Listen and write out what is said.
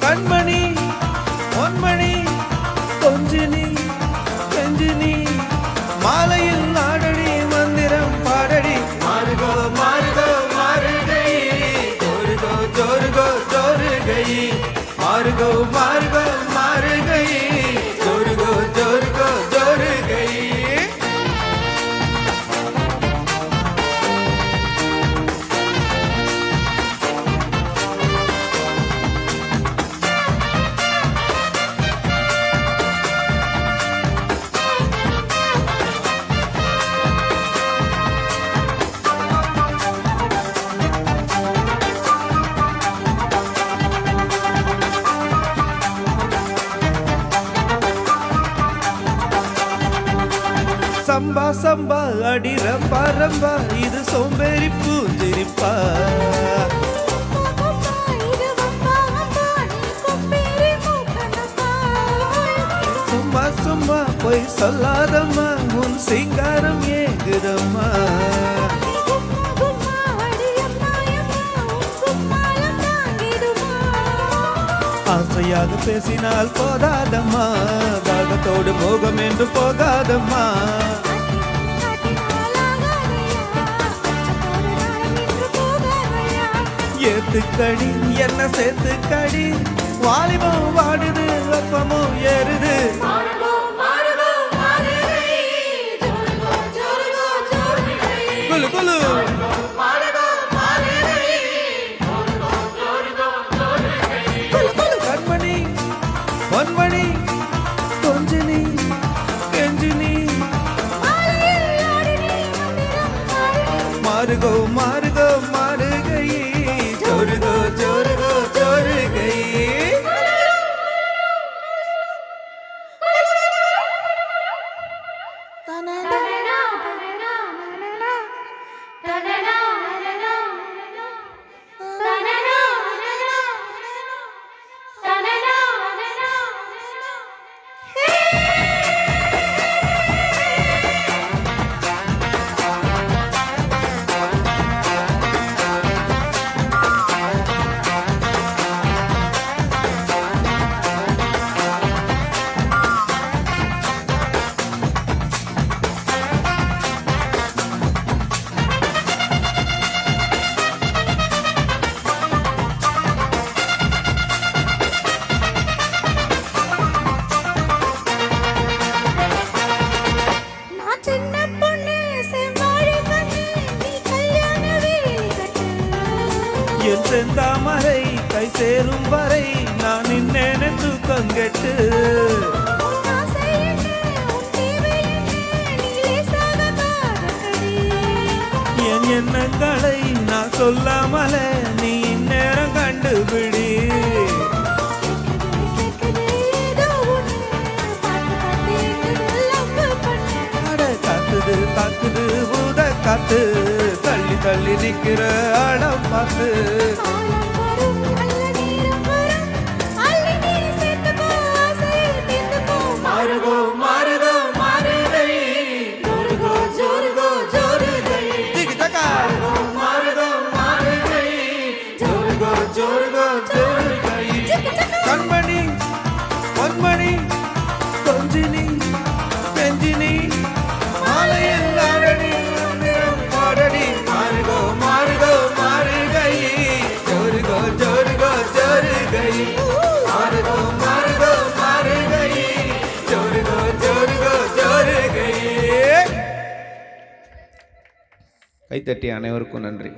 கண்மணி பொன்மணி கொஞ்சினி கெஞ்சினி மாலையில் நாடடி மந்திரம் பாடடி மாறுகோ மாறுகோ மாறுகை ஜோருகோ ஜோருகோ ஜோருகை மாறுகோ மாறுகோ மாறுகை ஜோருகோ ஜோருகோ ஜோருகை சம்பா சம்பா அடி ரம்பா ரம்பா இது சோம்பேறி பூஞ்சிரிப்பா சும்மா சும்மா போய் சொல்லாதம்மா உன் சிங்காரம் ஏங்குதம்மா ஆசையாக பேசினால் போதாதம்மா தாகத்தோடு போகம் என்று போகாதம்மா ஏத்துக்கடி என்ன சேர்த்துக்கடி வாலிபம் வாடுது வெப்பமும் ஏறுது குலு குலு கண்மணி பொன்மணி கொஞ்சினி கெஞ்சினி மாறுகோ மாறுகோ மாறுகை ஜோருகோ ஜோருகோ ஜோருகை என் செந்தாமரை கை சேரும் வரை நான் நின்னேன் தூக்கம் கெட்டு என் எண்ணங்களை நான் சொல்லாமலே நீ இந்நேரம் கண்டுபிடி காத்துது காத்துது ஊத காத்து தள்ளி தள்ளி நிக்கிற ஆடம் பார்த்து மாறுகோ மாறுகோ மாறுகை ஜோருகோ ஜோருகோ ஜோருகை திகிதகா மாறுகோ மாறுகை ஜோருகோ ஜோருகோ ஜோருகை கண்மணி பொன்மணி கொஞ்சினி கெஞ்சினி மாலையில் நாடடி மந்திரம் பாடடி மாறுகோ மாறுகோ மாறுகை ஜோருகோ ஜோருகோ ஜோருகை மாறுகோ மாறுகோ மாறுகை ஜோருகோ ஜோருகோ ஜோருகை. கைத்தட்டி அனைவருக்கும் நன்றி.